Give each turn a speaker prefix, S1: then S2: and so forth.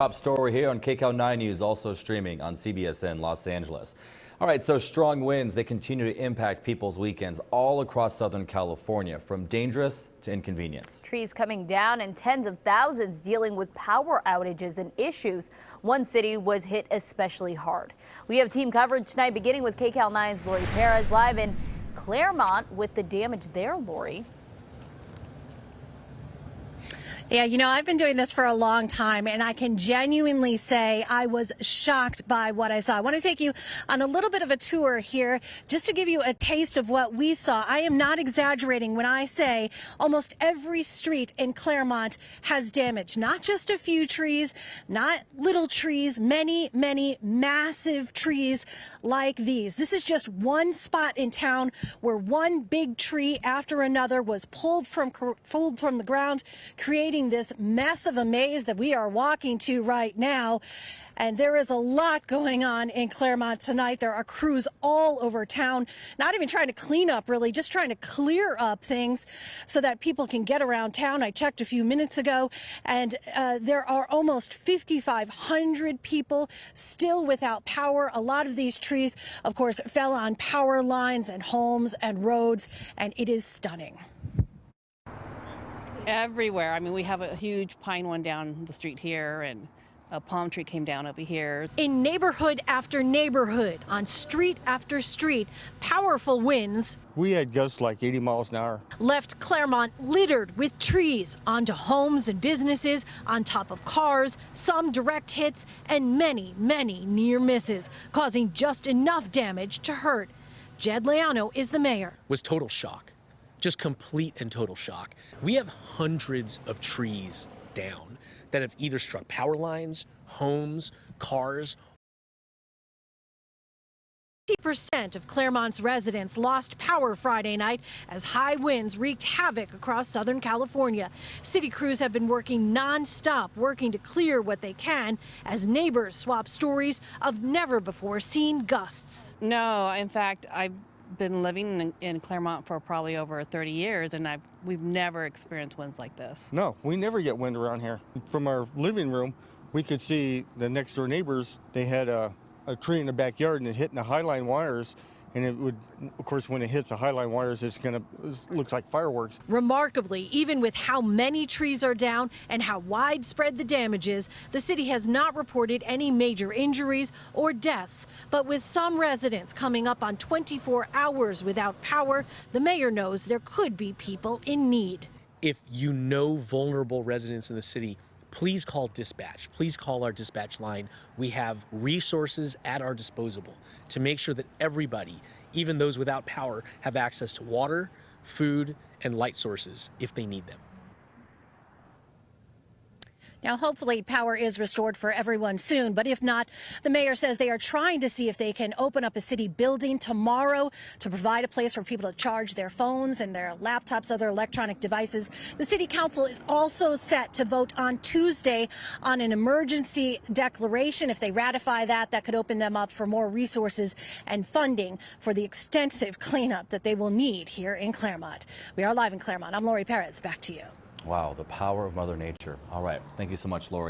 S1: Top story here on KCAL 9 News, also streaming on CBSN Los Angeles. All right, so strong winds, they continue to impact people's weekends all across Southern California, from dangerous to inconvenience.
S2: Trees coming down and tens of thousands dealing with power outages and issues. One city was hit especially hard. We have team coverage tonight, beginning with KCAL 9's Laurie Perez live in Claremont with the damage there, Laurie.
S3: Yeah, I've been doing this for a long time, and I can genuinely say I was shocked by what I saw. I want to take you on a little bit of a tour here just to give you a taste of what we saw. I am not exaggerating when I say almost every street in Claremont has damage. Not just a few trees, not little trees, many, many massive trees like these. This is just one spot in town where one big tree after another was pulled from the ground, creating this mess of a maze that we are walking to right now. And there is a lot going on in Claremont tonight. There are crews all over town, not even trying to clean up, really, just trying to clear up things so that people can get around town. I checked a few minutes ago, and there are almost 5,500 people still without power. A lot of these trees, of course, fell on power lines and homes and roads, and it is stunning.
S4: Everywhere. I mean, we have a huge pine one down the street here, and a palm tree came down over here.
S3: In neighborhood after neighborhood, on street after street, powerful winds.
S5: We had gusts like 80 miles an hour.
S3: Left Claremont littered with trees onto homes and businesses, on top of cars, some direct hits, and many, many near misses, causing just enough damage to hurt. Jed Leano is the mayor.
S6: Was total shock. Just complete and total shock. We have hundreds of trees down that have either struck power lines, homes, cars.
S3: 50% of Claremont's residents lost power Friday night as high winds wreaked havoc across Southern California. City crews have been working non-stop, working to clear what they can as neighbors swap stories of never-before-seen gusts.
S4: No, in fact, I've been living in Claremont for probably over 30 years, and we've never experienced winds like this.
S5: No, we never get wind around here. From our living room, we could see the next door neighbors. They had a tree in the backyard, and it hit in the highline wires. And it would, of course, when it hits the highline wires, it looks like fireworks.
S3: Remarkably, even with how many trees are down and how widespread the damage is, the city has not reported any major injuries or deaths. But with some residents coming up on 24 hours without power, the mayor knows there could be people in need.
S6: If you know vulnerable residents in the city, please call dispatch. Please call our dispatch line. We have resources at our disposal to make sure that everybody, even those without power, have access to water, food, and light sources if they need them.
S3: Now, hopefully power is restored for everyone soon, but if not, the mayor says they are trying to see if they can open up a city building tomorrow to provide a place for people to charge their phones and their laptops, other electronic devices. The city council is also set to vote on Tuesday on an emergency declaration. If they ratify that, that could open them up for more resources and funding for the extensive cleanup that they will need here in Claremont. We are live in Claremont. I'm Laurie Perez. Back to you.
S1: Wow, the power of Mother Nature. All right, thank you so much, Laurie.